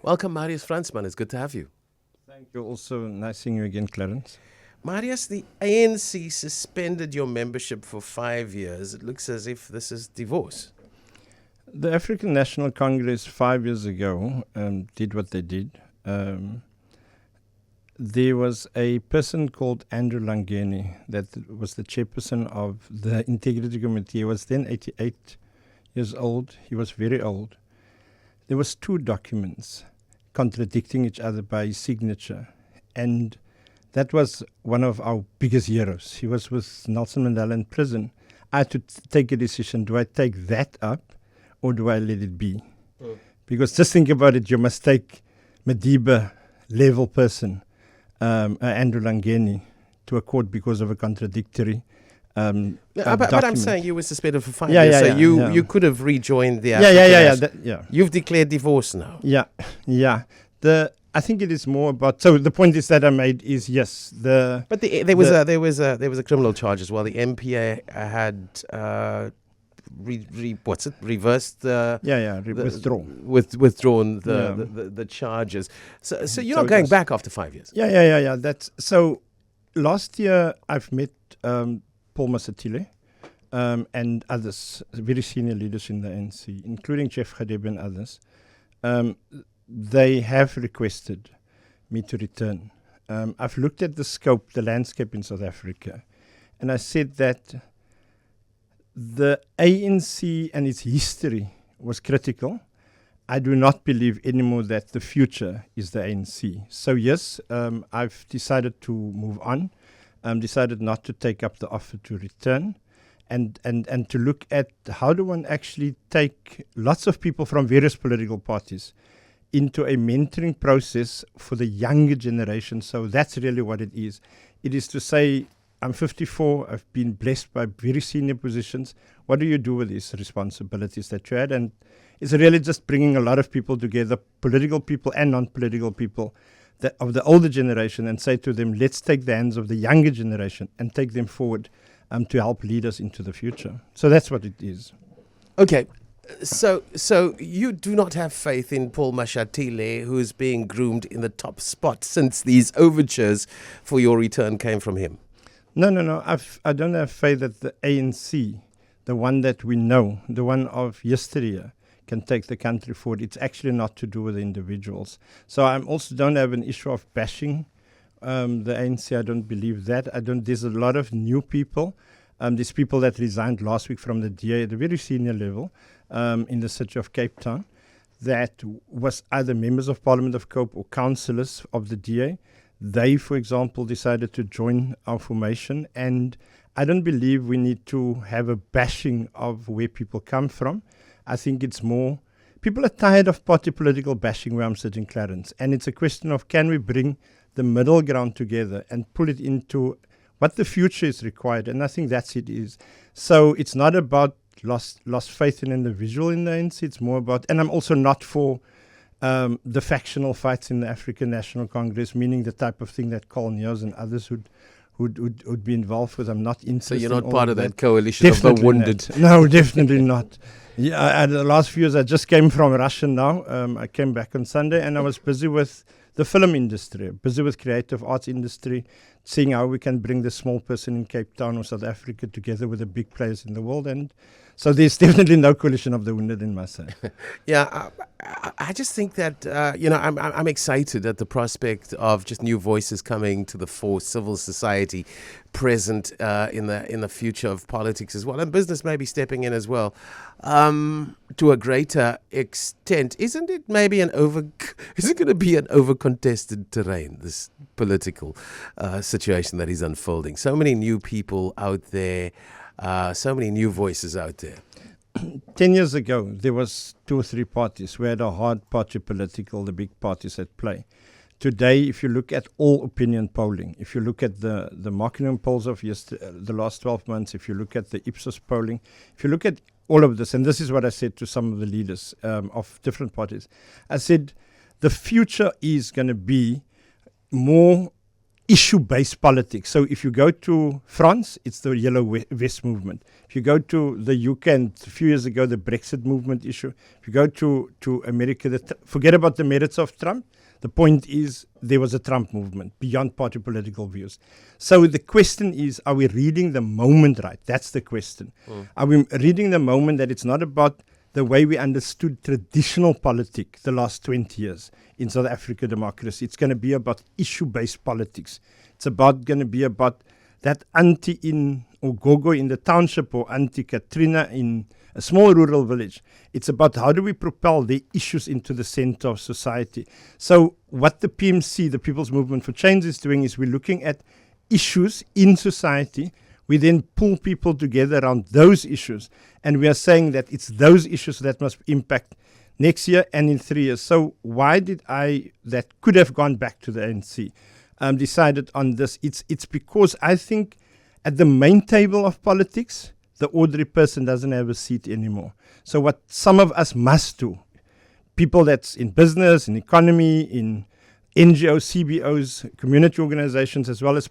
Welcome, Marius Fransman. It's good to have you. Thank you. Also, nice seeing you again, Clarence. Marius, the ANC suspended your membership for 5 years. It looks as if this is divorce. The African National Congress 5 years ago did what they did. There was a person called Andrew Langeni that was the chairperson of the Integrity Committee. He was then 88 years old. He was very old. There was 2 documents contradicting each other by signature. And that was one of our biggest heroes. He was with Nelson Mandela in prison. I had to take a decision. Do I take that up or do I let it be? Because just think about it. You must take Madiba level person, Andrew Langeni, to a court because of a contradictory but I'm saying you were suspended for 5 years, so you could have rejoined the African You've declared divorce now. I think it is more about. So the point is that I made is yes. But there was a criminal charge as well. The MPA had reversed withdrawn the charges. So you're not going back after 5 years. That's so. Last year I've met Paul Masatile and others, very senior leaders in the ANC, including Jeff Gadebe and others. They have requested me to return. I've looked at the scope, the landscape in South Africa, and I said that the ANC and its history was critical. I do not believe anymore that the future is the ANC. So yes, I've decided to move on. Decided not to take up the offer to return and to look at how do one actually take lots of people from various political parties into a mentoring process for the younger generation. So that's really what it is. It is to say, I'm 54, I've been blessed by very senior positions. What do you do with these responsibilities that you had? And it's really just bringing a lot of people together, political people and non-political people, of the older generation, and say to them, let's take the hands of the younger generation and take them forward to help lead us into the future. So that's what it is. Okay. So you do not have faith in Paul Mashatile, who is being groomed in the top spot since these overtures for your return came from him? No. I don't have faith that the ANC, the one that we know, the one of yesteryear, can take the country forward. It's actually not to do with the individuals. So I also don't have an issue of bashing the ANC. I don't believe that. There's a lot of new people. There's people that resigned last week from the DA at a very senior level in the city of Cape Town that was either members of Parliament of Cape or councillors of the DA. They, for example, decided to join our formation, and I don't believe we need to have a bashing of where people come from. I think it's more, people are tired of party political bashing where I'm sitting, Clarence. And it's a question of, can we bring the middle ground together and pull it into what the future is required? And I think that's it is. So it's not about lost faith in individual in the ANC. It's more about, and I'm also not for the factional fights in the African National Congress, meaning the type of thing that Carl Neos and others would be involved with. I'm not interested. So you're not part of that coalition of the wounded? No, definitely not. Yeah, the last few years I just came from Russia now. I came back on Sunday and I was busy with the film industry, busy with creative arts industry, seeing how we can bring the small person in Cape Town or South Africa together with the big players in the world. And so there's definitely no coalition of the wounded in my side. Yeah, I just think that, I'm excited at the prospect of just new voices coming to the fore, civil society present in the future of politics as well, and business maybe stepping in as well to a greater extent. Isn't it maybe is it going to be an over-contested terrain, this political situation that is unfolding? So many new people out there, so many new voices out there. 10 years ago, there was 2 or 3 parties. We had a hard party political, the big parties at play. Today, if you look at all opinion polling, if you look at the marketing polls of the last 12 months, if you look at the Ipsos polling, if you look at all of this, and this is what I said to some of the leaders of different parties, I said the future is going to be more issue-based politics. So if you go to France, it's the Yellow Vest movement. If you go to the UK, and a few years ago, the Brexit movement issue. If you go to America, forget about the merits of Trump. The point is there was a Trump movement beyond party political views. So the question is, are we reading the moment right? That's the question. Are we reading the moment that it's not about the way we understood traditional politics the last 20 years in South Africa democracy? It's going to be about issue-based politics. It's going to be about that auntie in Ogogo in the township or Auntie Katrina in a small rural village. It's about how do we propel the issues into the center of society. So what the PMC, the People's Movement for Change, is doing is we're looking at issues in society. We then pull people together around those issues. And we are saying that it's those issues that must impact next year and in 3 years. So why did that could have gone back to the ANC, decided on this? It's because I think at the main table of politics, the ordinary person doesn't have a seat anymore. So what some of us must do, people that's in business, in economy, in NGOs, CBOs, community organizations, as well as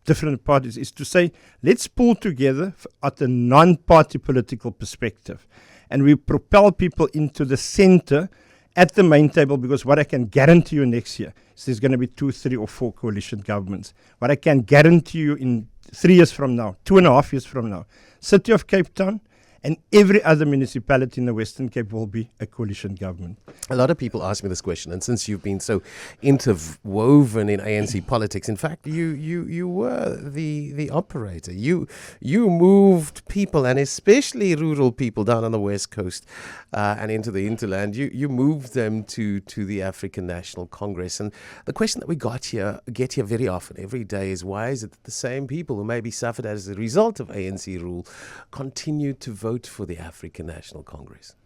different parties, is to say, let's pull together at a non-party political perspective. And we propel people into the center at the main table, because what I can guarantee you next year is there's going to be 2, 3, or 4 coalition governments. What I can guarantee you in 3 years from now, 2.5 years from now, City of Cape Town and every other municipality in the Western Cape will be a coalition government. A lot of people ask me this question, and since you've been so interwoven in ANC politics, in fact, you were the operator. You moved people, and especially rural people down on the West Coast and into the hinterland. You moved them to the African National Congress. And the question that we get here very often, every day, is why is it that the same people who maybe suffered as a result of ANC rule continue to vote for the African National Congress?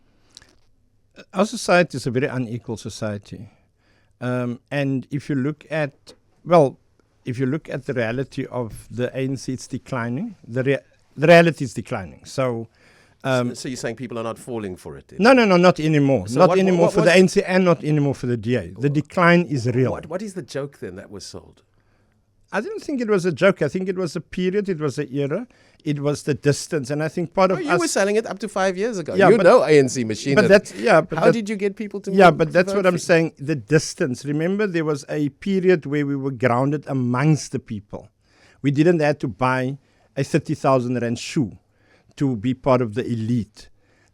Our society is a very unequal society. And if you look at the reality of the ANC, it's declining. The reality is declining. So you're saying people are not falling for it? No, not anymore. So not anymore for the ANC and not anymore for the DA. The decline is real. What is the joke then that was sold? I didn't think it was a joke. I think it was a period. It was an era. It was the distance. And I think part of you were selling it up to 5 years ago. Yeah, ANC machinery. But how did you get people to Yeah, but that's what I'm saying. The distance. Remember, there was a period where we were grounded amongst the people. We didn't have to buy a 30,000 rand shoe to be part of the elite.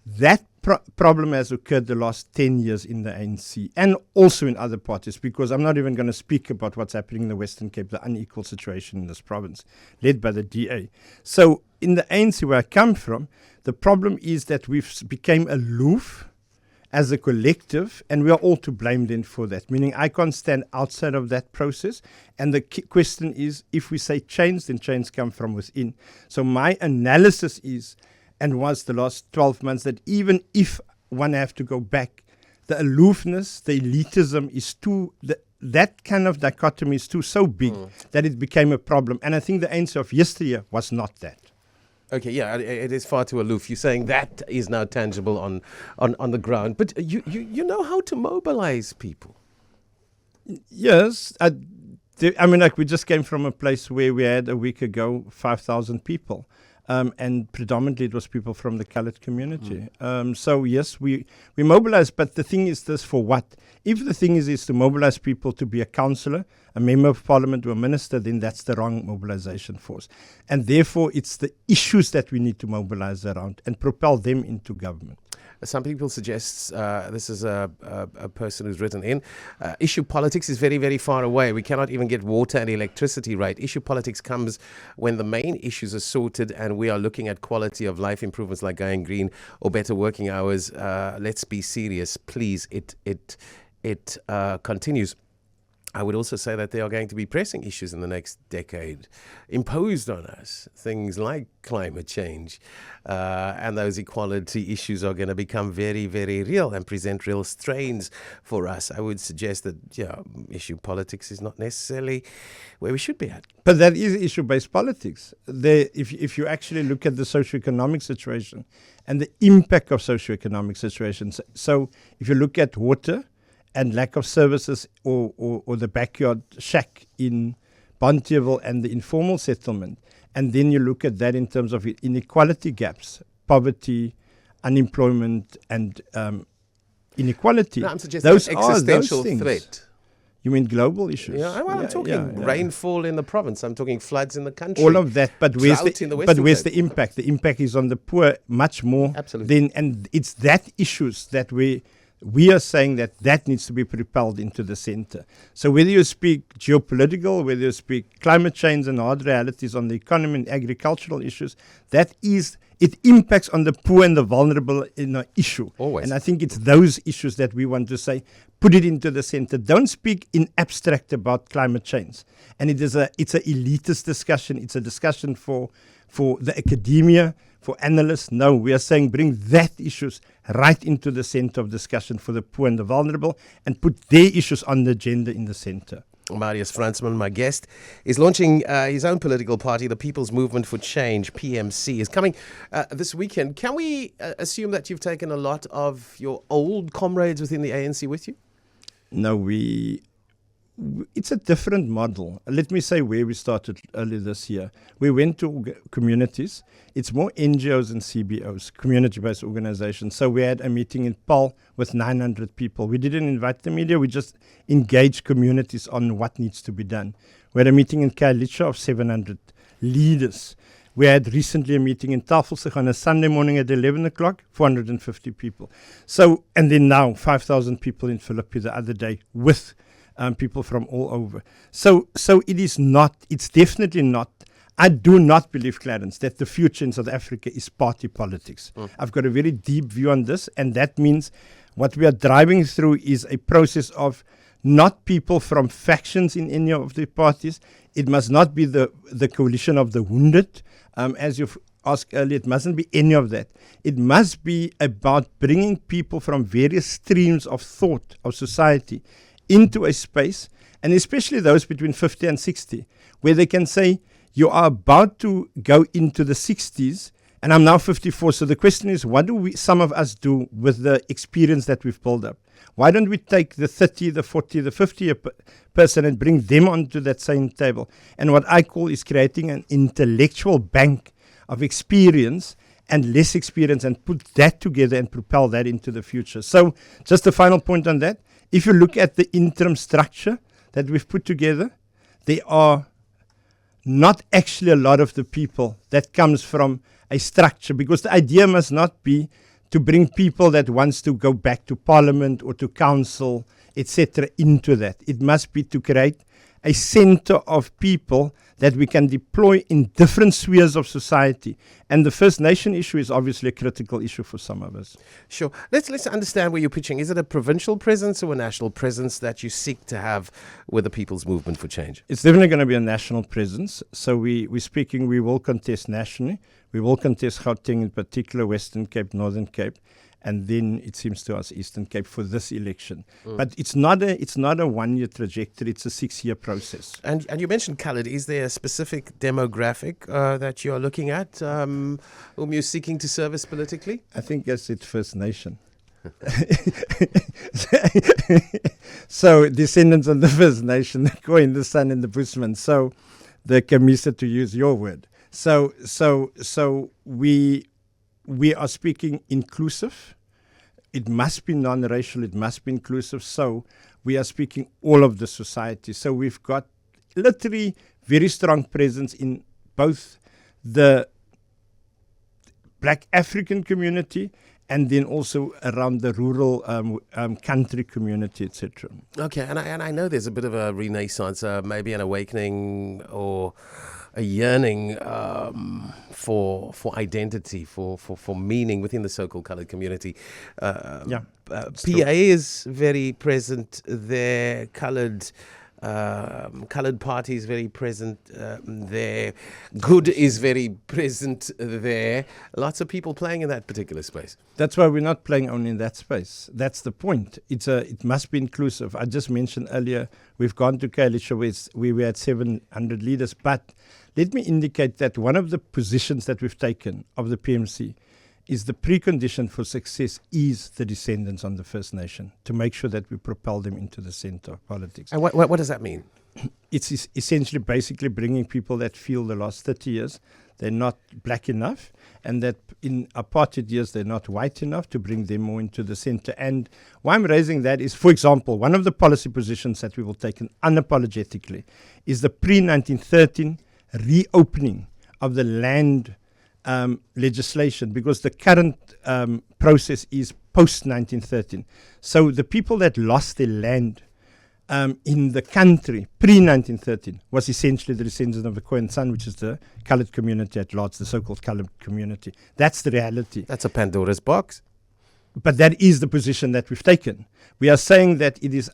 That problem has occurred the last 10 years in the ANC and also in other parties, because I'm not even going to speak about what's happening in the Western Cape, the unequal situation in this province, led by the DA. So in the ANC, where I come from, the problem is that we've become aloof as a collective, and we are all to blame then for that, meaning I can't stand outside of that process. And the question is, if we say change, then change comes from within. So my analysis is, and was the last 12 months, that even if one have to go back, the aloofness, the elitism is too, that kind of dichotomy is so big that it became a problem. And I think the answer of yesteryear was not that. Okay, yeah, it is far too aloof. You're saying that is now tangible on the ground. But you know how to mobilize people. Yes. I mean, like, we just came from a place where we had a week ago 5,000 people. And predominantly it was people from the colored community. So yes, we mobilize, but the thing is this, for what? If the thing is to mobilize people to be a councillor, a member of parliament, or a minister, then that's the wrong mobilization force. And therefore it's the issues that we need to mobilize around and propel them into government. Some people suggest, this is a person who's written in, issue politics is very, very far away. We cannot even get water and electricity right. Issue politics comes when the main issues are sorted and we are looking at quality of life improvements like going green or better working hours. Let's be serious, please. It continues. I would also say that there are going to be pressing issues in the next decade imposed on us, things like climate change, and those equality issues are going to become very, very real and present real strains for us. I would suggest that issue politics is not necessarily where we should be at. But that is issue-based politics. If you actually look at the socio-economic situation and the impact of socio-economic situations, so if you look at water and lack of services or the backyard shack in Bonteheuwel and the informal settlement, and then you look at that in terms of inequality gaps, poverty, unemployment, and inequality. No, I'm suggesting those existential are those threat. You mean global issues? Yeah, well, I'm talking rainfall in the province. I'm talking floods in the country. All of that, but where's the impact? The impact is on the poor much more. Absolutely. And it's that issues that we are saying that needs to be propelled into the center. So whether you speak geopolitical, whether you speak climate change and hard realities on the economy and agricultural issues, it impacts on the poor and the vulnerable in an issue. Always. And I think it's those issues that we want to say, put it into the center. Don't speak in abstract about climate change. And it's an elitist discussion. It's a discussion for the academia, for analysts. No, we are saying bring that issues right into the center of discussion for the poor and the vulnerable and put their issues on the agenda in the center. Marius Fransman, my guest, is launching his own political party, the People's Movement for Change, PMC, is coming this weekend. Can we assume that you've taken a lot of your old comrades within the ANC with you? No, it's a different model. Let me say where we started earlier this year. We went to communities. It's more NGOs and CBOs, community-based organizations. So we had a meeting in Paarl with 900 people. We didn't invite the media. We just engaged communities on what needs to be done. We had a meeting in Kailicha of 700 leaders. We had recently a meeting in Tafelsig on a Sunday morning at 11 o'clock, 450 people. So, and then now 5,000 people in Philippi the other day with people from all over. So it's definitely not. I do not believe, Clarence, that the future in South Africa is party politics. I've got a very deep view on this, and that means what we are driving through is a process of not people from factions in any of the parties. It must not be the coalition of the wounded, as you've asked earlier. It mustn't be any of that. It must be about bringing people from various streams of thought of society into a space, and especially those between 50 and 60, where they can say, you are about to go into the 60s, and I'm now 54. So the question is, what do some of us do with the experience that we've built up? Why don't we take the 30, the 40, the 50 person and bring them onto that same table? And what I call is creating an intellectual bank of experience and less experience, and put that together and propel that into the future. So just a final point on that. If you look at the interim structure that we've put together, there are not actually a lot of the people that comes from a structure, because the idea must not be to bring people that wants to go back to parliament or to council, etc., into that. It must be to create a center of people that we can deploy in different spheres of society. And the First Nation issue is obviously a critical issue for some of us. Sure. Let's understand where you're pitching. Is it a provincial presence or a national presence that you seek to have with the People's Movement for Change? It's definitely going to be a national presence. So we will contest nationally. We will contest Gauteng in particular, Western Cape, Northern Cape, and then it seems to us Eastern Cape for this election. But it's not a 1 year trajectory, it's a 6 year process. And you mentioned coloured. Is there a specific demographic that you're looking at, whom you're seeking to service politically? I think that's it, First Nation. So descendants of the First Nation, the Khoi, the San and the Bushman. So the Kamisa, to use your word. So we are speaking inclusive. It must be non-racial. It must be inclusive. So we are speaking all of the society. So we've got literally very strong presence in both the Black African community and then also around the rural country community, etc. Okay, and I know there's a bit of a renaissance, maybe an awakening or a yearning for identity, for meaning within the so-called coloured community. PA is very present there. Coloured party is very present there. Good is very present there. Lots of people playing in that particular space. That's why we're not playing only in that space. That's the point. It must be inclusive. I just mentioned earlier, we've gone to Kailicha where we had 700 leaders, but let me indicate that one of the positions that we've taken of the PMC is the precondition for success is the descendants on the First Nation, to make sure that we propel them into the center of politics. And what does that mean? it's essentially basically bringing people that feel the last 30 years they're not black enough, and that in apartheid years they're not white enough, to bring them more into the center. And why I'm raising that is, for example, one of the policy positions that we will take unapologetically is the pre-1913 reopening of the land legislation, because the current process is post-1913. So the people that lost their land in the country pre-1913 was essentially the descendants of the Khoisan San, which is the coloured community at large, the so-called coloured community. That's the reality. That's a Pandora's box. But that is the position that we've taken. We are saying that it is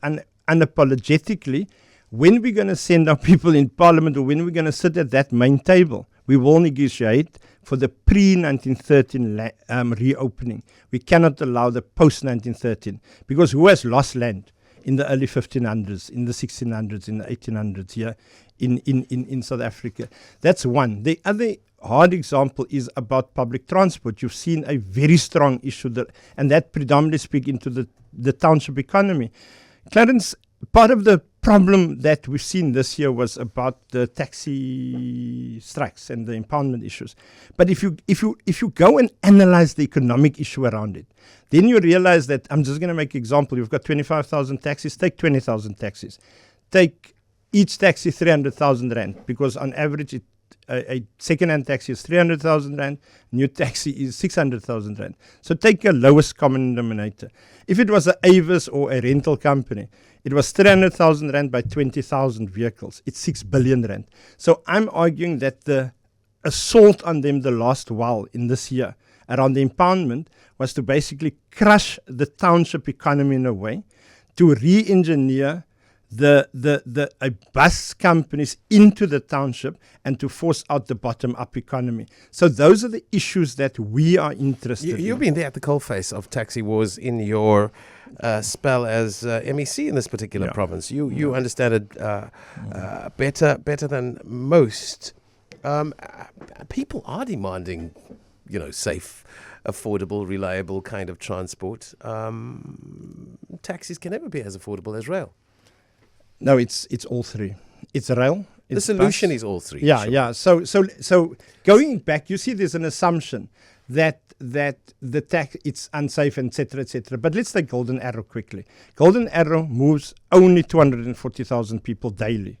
unapologetically, when we're going to send our people in parliament, or when we're going to sit at that main table, we will negotiate for the pre-1913 reopening. We cannot allow the post-1913, because who has lost land in the early 1500s, in the 1600s, in the 1800s here in South Africa? That's one. The other hard example is about public transport. You've seen a very strong issue there, and that predominantly speaks into the township economy. Clarence, part of the problem that we've seen this year was about the taxi strikes and the impoundment issues. But if you go and analyze the economic issue around it, then you realize that, I'm just going to make an example. You've got 25,000 taxis. Take 20,000 taxis. Take each taxi 300,000 rand, because on average a second-hand taxi is 300,000 rand, new taxi is 600,000 rand. So take a lowest common denominator. If it was an Avis or a rental company, it was 300,000 rand by 20,000 vehicles. It's 6 billion rand. So I'm arguing that the assault on them the last while in this year around the impoundment was to basically crush the township economy in a way, to re-engineer the bus companies into the township, and to force out the bottom-up economy. So those are the issues that we are interested in. You've been there at the coalface of taxi wars in your spell as MEC in this particular province. You understand it better than most. People are demanding, safe, affordable, reliable kind of transport. Taxis can never be as affordable as rail. No, it's all three. It's rail. The solution is all three. Yeah. So going back, you see, there's an assumption that the tax, it's unsafe, etc., etc. But let's take Golden Arrow quickly. Golden Arrow moves only 240,000 people daily,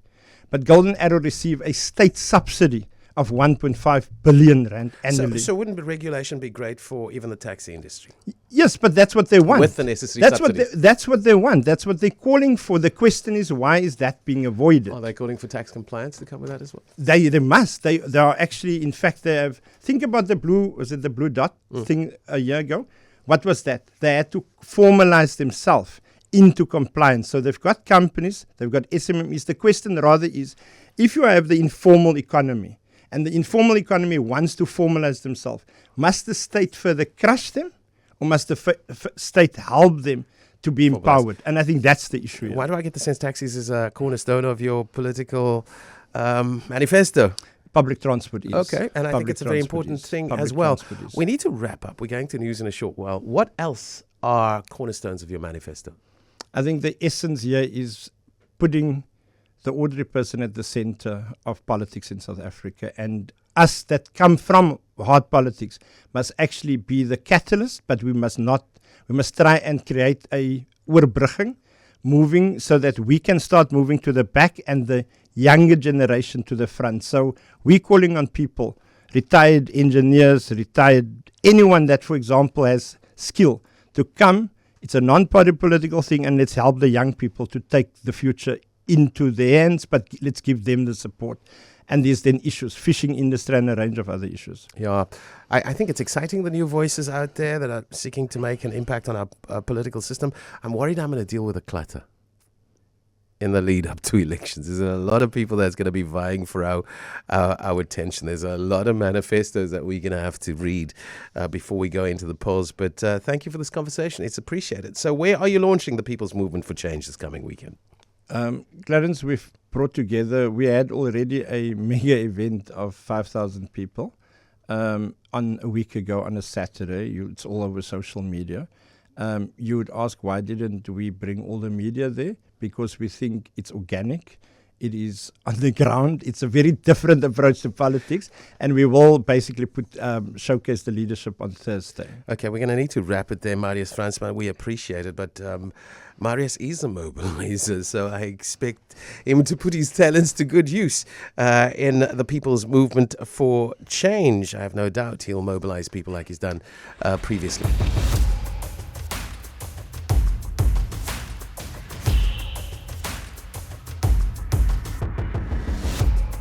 but Golden Arrow receive a state subsidy of 1.5 billion rand annually. So wouldn't regulation be great for even the taxi industry? Yes, but that's what they want. With the necessary subsidies. That's what they want. That's what they're calling for. The question is, why is that being avoided? Are they calling for tax compliance to cover that as well? They must. They are actually, in fact, they have. Think about the blue dot thing a year ago? What was that? They had to formalize themselves into compliance. So they've got companies, they've got SMMEs. The question rather is, if you have the informal economy, and the informal economy wants to formalize themselves, must the state further crush them, or must the state help them to be empowered? And I think that's the issue. Why do I get the sense taxis is a cornerstone of your political manifesto? Public transport is. Okay, and I think it's a very important thing as well. We need to wrap up. We're going to news in a short while. What else are cornerstones of your manifesto? I think the essence here is putting the ordinary person at the center of politics in South Africa, and us that come from hard politics must actually be the catalyst, but we must try and create a oorbrugging, moving so that we can start moving to the back and the younger generation to the front. So we're calling on people, retired engineers, anyone that, for example, has skill, to come. It's a non-party political thing, and let's help the young people to take the future into their hands, but let's give them the support. And there's then issues, fishing industry and a range of other issues. Yeah, I think it's exciting, the new voices out there that are seeking to make an impact on our political system. I'm worried I'm going to deal with a clutter in the lead up to elections. There's a lot of people that's going to be vying for our attention. There's a lot of manifestos that we're going to have to read before we go into the polls. But thank you for this conversation. It's appreciated. So where are you launching the People's Movement for Change this coming weekend? Clarence, we've brought together, we had already a mega event of 5,000 people on a week ago on a Saturday. It's all over social media. You would ask, why didn't we bring all the media there? Because we think it's organic, It is on the ground. It's a very different approach to politics, and we will basically showcase the leadership on Thursday. Okay, we're going to need to wrap it there, Marius Fransman. We appreciate it, but Marius is a mobilizer, so I expect him to put his talents to good use in the people's movement for change. I have no doubt he'll mobilize people like he's done previously.